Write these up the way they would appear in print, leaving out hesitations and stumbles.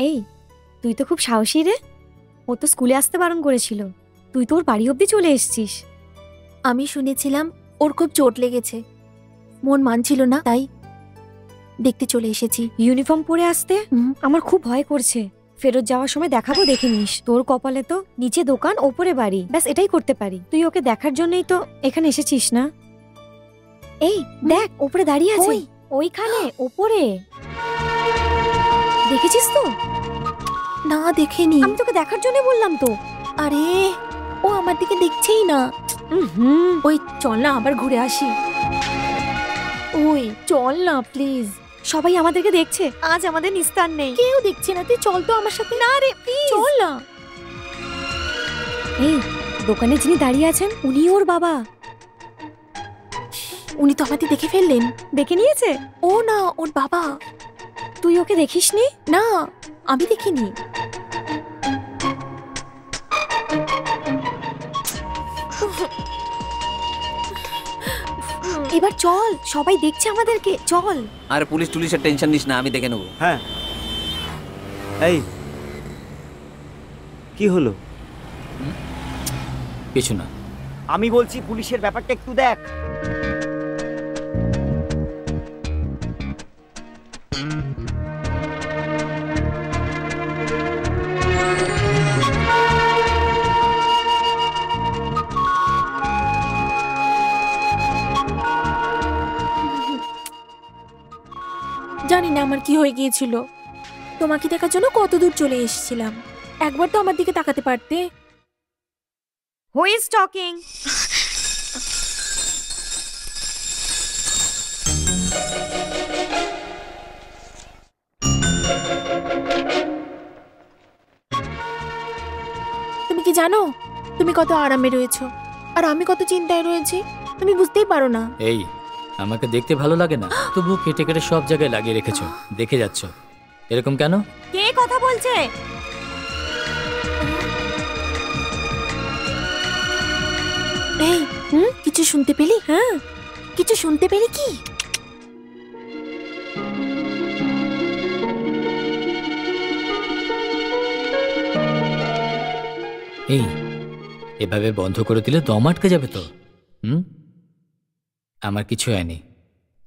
এই, তুই তো খুব সাহসী রে। ও তো স্কুলে আসতে বারণ করেছিল, তুই তো ওর বাড়ি অবধি চলে এসেছিস। আমি শুনেছিলাম ওর খুব চোট লেগেছে, মন মানছিল না, তাই দেখতে চলে এসেছি। ইউনিফর্ম পরে আসতে আমার খুব ভয় করছে। ফেরত যাওয়ার সময় দেখাবো, দেখে নিস। তোর কপালে তো নিচে দোকান ওপরে বাড়ি, ব্যাস এটাই করতে পারি। তুই ওকে দেখার জন্যই তো এখানে এসেছিস না? এই দেখ, ওপরে দাঁড়িয়ে আছে। ওইখানে ওপরে দেখেছিস তো? না, দেখিনি। আমি তোকে দেখার জন্য বললাম তো। আরে ও আমার দিকে দেখছেই না। ওই চল না, আবার ঘুরে আসি। ওই চল না প্লিজ। সবাই আমাদেরকে দেখছে, আজ আমাদের নিস্তার নেই। কেউ দেখছে না, তুই চল তো আমার সাথে। না রে প্লিজ, চল না। এই দোকানে যিনি দাঁড়িয়ে আছেন, উনি ওর বাবা। উনি তো আমাদের দেখে ফেললেন। দেখে নিয়েছে? ও না, ওর বাবা। তুই ওকে দেখিসনি? না, আমি দেখিনি। এবার চল, সবাই দেখছে আমাদেরকে, চল। আর পুলিশ টুলিশের টেনশন নিস না, আমি দেখে নেবো। হ্যাঁ, এই কি হলো? কিছু না। আমি বলছি পুলিশের ব্যাপারটা একটু দেখ। জানি না আমার কি হয়ে গিয়েছিল। তোমাকে দেখার জন্য কত দূর চলে এসেছিলাম। একবার তো আমার দিকে তাকাতে পারতে। Who is talking? তুমি কি জানো তুমি কত আরামে রয়েছো আর আমি কত চিন্তায় রয়েছি? তুমি বুঝতেই পারো না। এই, আমাকে দেখতে ভালো লাগে না, তবু কেটে কেটে সব জায়গায় লাগিয়ে রেখেছো, দেখে যাচ্ছ। এরকম কেন? কে কথা বলছে? এই কিছু শুনতে পেলি? হ্যাঁ, কিছু শুনতে পেলি কি? এই, এভাবে বন্ধ করে দিলে দম আটকে যাবে তো। আমার কিছু হয়নি,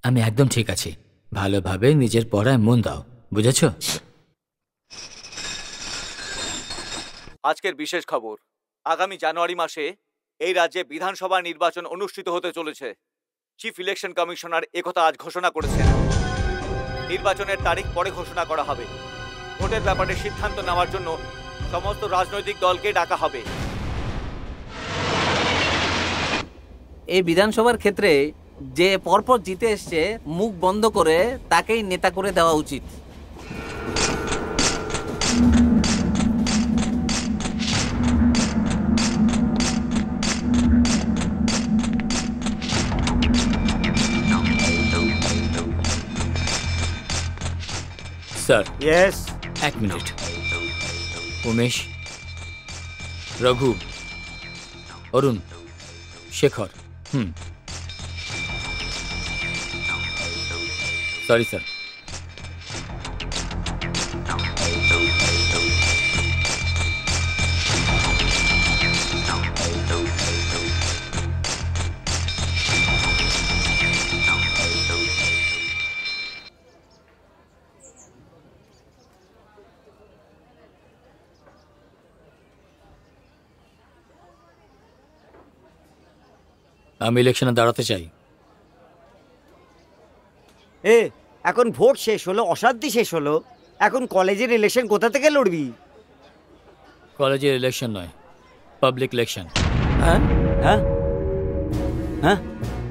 আমি একদম ঠিক আছি। ভালোভাবে নিজের পড়ায় মন দাও, বুঝেছো? আজকের বিশেষ খবর, আগামী জানুয়ারি মাসে এই রাজ্যে বিধানসভা নির্বাচন অনুষ্ঠিত হতে চলেছে। চিফ ইলেকশন কমিশনার একথা আজ ঘোষণা করেছেন। নির্বাচনের তারিখ পরে ঘোষণা করা হবে। ভোটের ব্যাপারে সিদ্ধান্ত নেওয়ার জন্য সমস্ত রাজনৈতিক দলকে ডাকা হবে। এই বিধানসভার ক্ষেত্রে যে পরপর জিতে এসছে, মুখ বন্ধ করে তাকেই নেতা করে দেওয়া উচিত। Sir, yes. এক মিনিট। উমেশ, রঘু, অরুণ, শেখর। Sorry sir. আমি ইলেকশনে দাঁড়াতে চাই। এখন ভোট শেষ হলো, অশান্তি শেষ হলো, এখন কলেজের ইলেকশন কোথা থেকে লড়বি? কলেজের ইলেকশন নয়, পাবলিক ইলেকশন। হ্যাঁ হ্যাঁ হ্যাঁ,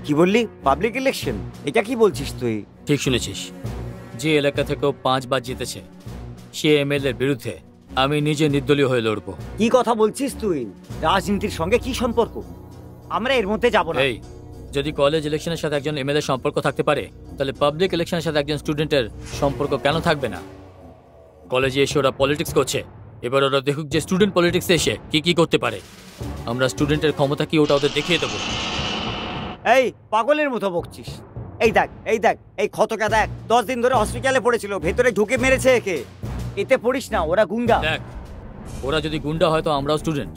কি বললি? Public election? এটা কি বলছিস তুই? ঠিক শুনেছিস। যে এলাকা থেকেও 5 বার জিতেছে সে এমএলএর বিরুদ্ধে আমি নিজে নির্দলীয় হয়ে লড়বো। কি কথা বলছিস তুই? রাজনীতির সঙ্গে কি সম্পর্ক? আমরা এর মধ্যে যাব না। এই, যদি কলেজ ইলেকশনের সাথে একজন এমএলএ সম্পর্ক থাকতে পারে, তাহলে পাবলিক ইলেকশনের সাথে একজন স্টুডেন্টের সম্পর্ক কেন থাকবে না? কলেজে এসে ওরা পলিটিক্স করছে, এবার ওরা দেখুক যে স্টুডেন্ট পলিটিক্সে এসে কি কি করতে পারে। আমরা স্টুডেন্টের ক্ষমতা কি ওটা ওদের দেখিয়ে দেবো। এই পাগলের মতো বকছিস? এই দেখ, এই দেখ, এই ক্ষতটা দেখ, 10 দিন ধরে হসপিটালে পড়েছিল, ভেতরে ঢুকে মেরেছে একে। এতে পড়িস না, ওরা গুন্ডা। দেখ, ওরা যদি গুন্ডা হয় তো আমরাও স্টুডেন্ট।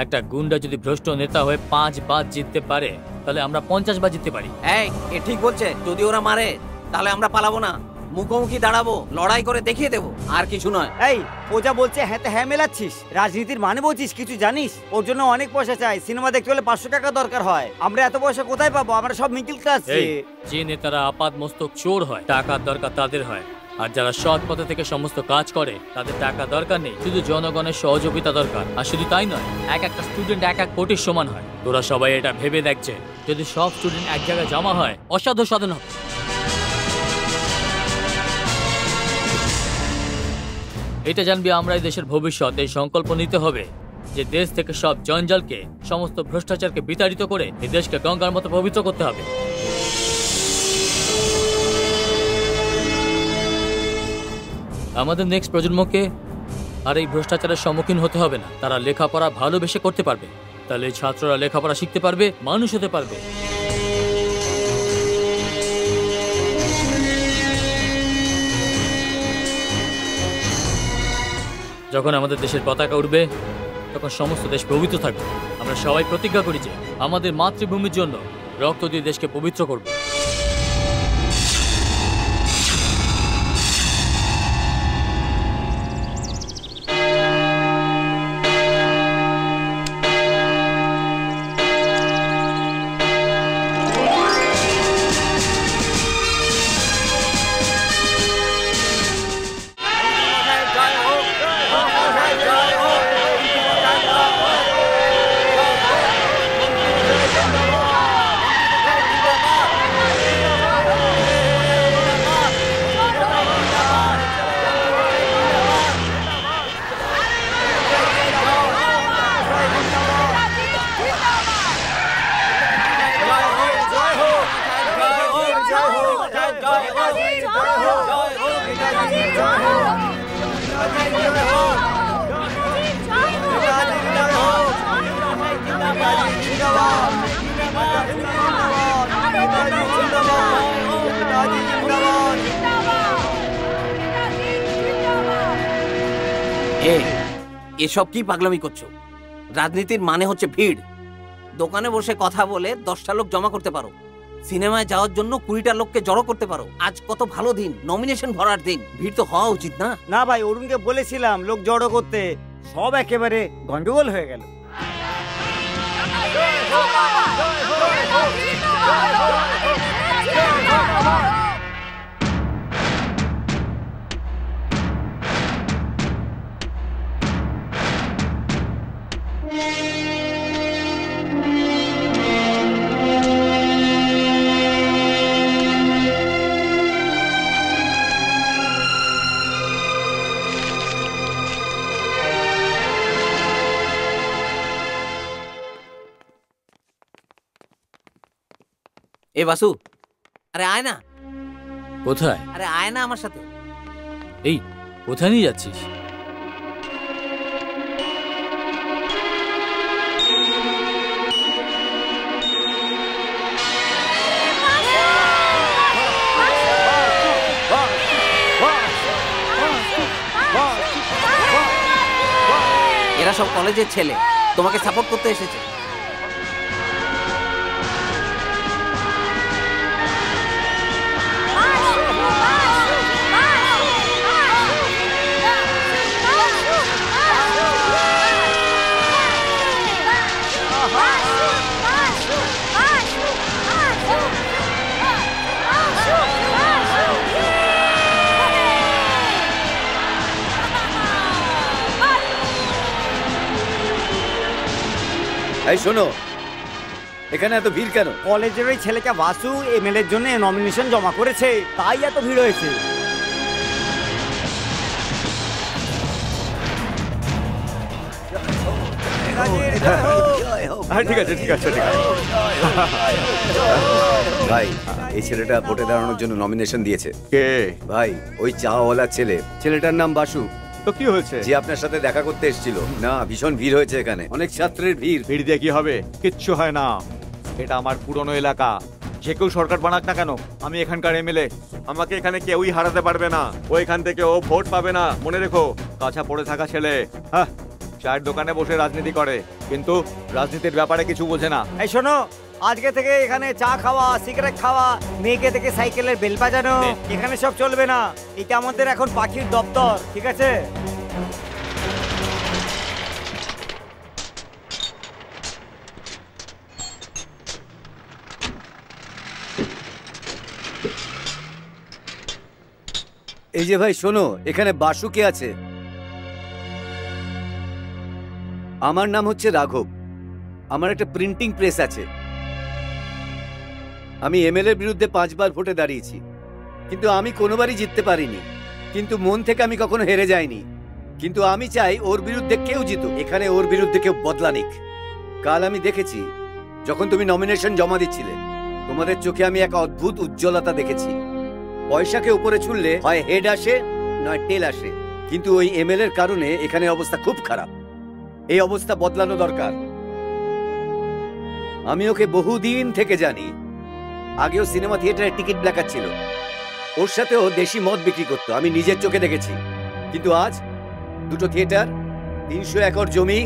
একটা গুন্ডা যদি ভ্রষ্ট নেতা হয়ে 5 বার জিততে পারে, তাহলে আমরা 50 বার জিততে পারি। এই এ ঠিক বলছে, যদি ওরা মারে তাহলে আমরা পালাবো না, মুখোমুখি দাঁড়াবো, লড়াই করে দেখিয়ে দেবো, আর কিছু নয়। এই ও যা বলছে হ্যাঁ হ্যাঁ মেলাচ্ছিস, রাজনীতির মানে বলছিস কিছু জানিস? ওর জন্য অনেক পয়সা চাই, সিনেমা দেখতে হলে 500 টাকা দরকার হয়। আমরা এত পয়সা কোথায় পাবো? আমরা সব মিডল ক্লাস। যে নেতারা আপাত মস্তক চোর হয়, টাকার দরকার তাদের হয়, আর যারা সৎ পথে থেকে সমস্ত কাজ করে তাদের টাকা দরকার নেই, শুধু জনগণের সহযোগিতা দরকার। আর শুধু তাই নয়, একটা স্টুডেন্ট এক কোটির সমান হয়। তোরা সবাই এটা ভেবে দেখছে, যদি সব স্টুডেন্ট এক জায়গায় জমা হয় অসাধ্য সাধন হবে। এটা জানবি আমরা এই দেশের ভবিষ্যৎ। এই সংকল্প নিতে হবে যে দেশ থেকে সব জঞ্জালকে, সমস্ত ভ্রষ্টাচারকে বিতাড়িত করে এই দেশকে গঙ্গার মতো পবিত্র করতে হবে। আমাদের নেক্সট প্রজন্মকে আর এই ভ্রষ্টাচারের সম্মুখীন হতে হবে না। তারা লেখাপড়া ভালোবেসে করতে পারবে, তাহলে ছাত্ররা লেখাপড়া শিখতে পারবে, মানুষ হতে পারবে। যখন আমাদের দেশের পতাকা উঠবে তখন সমস্ত দেশ পবিত্র থাকবে। আমরা সবাই প্রতিজ্ঞা করি যে আমাদের মাতৃভূমির জন্য রক্ত দিয়ে দেশকে পবিত্র করব। এসব কি পাগলামি করছো? রাজনীতির মানে হচ্ছে ভিড়। দোকানে বসে কথা বলে 10টা লোক জমা করতে পারো, সিনেমায় যাওয়ার জন্য 20টা লোককে জড়ো করতে পারো। আজ কত ভালো দিন, নমিনেশন ভরার দিন, ভিড় তো হওয়া উচিত না? না ভাই, অরুণকে বলেছিলাম লোক জড়ো করতে, সব একেবারে গন্ডগোল হয়ে গেল। এ বাসু, আরে আয় না। কোথায়? আরে আয় না আমার সাথে। এই কোথায় নিয়ে যাচ্ছিস? এরা সব কলেজের ছেলে, তোমাকে সাপোর্ট করতে এসেছে। এই শোনো, এখানে এত ভিড় কেন? কলেজের ওই ছেলেটা বাসু এমএলএর জন্য নমিনেশন জমা করেছে, তাই এত ভিড় হয়েছে। ঠিক আছে ঠিক আছে ঠিক আছে। ভাই, এই ছেলেটা ভোটে দাঁড়ানোর জন্য নমিনেশন দিয়েছে। কে ভাই, ওই চাওয়ালা ছেলে, ছেলেটার নাম বাসু। তো কি হয়েছে? যে আপনার সাথে দেখা করতে এসেছিল না, ভীষণ ভিড় হয়েছে এখানে, অনেক ছাত্রের ভিড়। ভিড় দিয়ে কি হবে? কিচ্ছু হয় না, এটা আমার পুরনো এলাকা, যে কেউ সরকার বানাক না কেন, আমি এখানকার এমএলএ। আমাকে এখানে কেউই হারাতে পারবে না। ও এখান থেকে ও ভোট পাবে না, মনে রেখো। কাঁচা পড়ে থাকা ছেলে, হ্যাঁ, চায়ের দোকানে বসে রাজনীতি করে, কিন্তু রাজনীতির ব্যাপারে কিছু বোঝে না। এই শোনো, আজকে থেকে এখানে চা খাওয়া, সিগারেট খাওয়া, মেয়েকে থেকে সাইকেলের বেল বাজানো, এখানে সব চলবে না। এটা আমাদের এখন পাখির দপ্তর, ঠিক আছে? এই যে ভাই শোনো, এখানে বাসু কে আছে? আমার নাম হচ্ছে রাঘব। আমার একটা প্রিন্টিং প্রেস আছে। আমি এমএলএর বিরুদ্ধে 5 বার ভোটে দাঁড়িয়েছি, কিন্তু আমি কোনোবারই জিততে পারিনি। কিন্তু মন থেকে আমি কখনো হেরে যাইনি। কিন্তু আমি চাই ওর বিরুদ্ধে কেউ জিতুক, এখানে ওর বিরুদ্ধে কেউ বদলা নিক। কাল আমি দেখেছি যখন তুমি নমিনেশন জমা দিচ্ছিলে, তোমাদের চোখে আমি এক অদ্ভুত উজ্জ্বলতা দেখেছি। পয়সাকে উপরে ছুড়লে হয় হেড আসে নয় টেল আসে, কিন্তু ওই এমএলএর কারণে এখানে অবস্থা খুব খারাপ। এই অবস্থা বদলানো দরকার। আমি ওকে বহুদিন থেকে জানি। আগেও সিনেমা থিয়েটারে টিকিট দেখাচ্ছিল, ওর সাথে ও দেশি মদ বিক্রি করতো, আমি নিজের চোখে দেখেছি। কিন্তু আজ 2টো থিয়েটার, 300 একর জমি,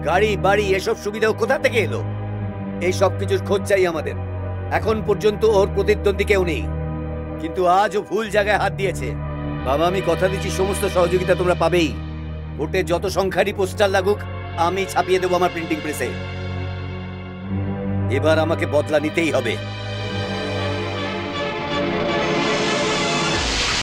গাড়ি বাড়ি, এসব সুবিধাও কোথা থেকে এলো? এই সব কিছুর খোঁজ চাই আমাদের। এখন পর্যন্ত ওর প্রতিদ্বন্দ্বী কেউ নেই, কিন্তু আজ ও ভুল জায়গায় হাত দিয়েছে। বাবা, আমি কথা দিচ্ছি সমস্ত সহযোগিতা তোমরা পাবেই। ভোটে যত সংখ্যারই পোস্টার লাগুক আমি ছাপিয়ে দেবো আমার প্রিন্টিং প্রেসে। এবার আমাকে বদলা নিতেই হবে।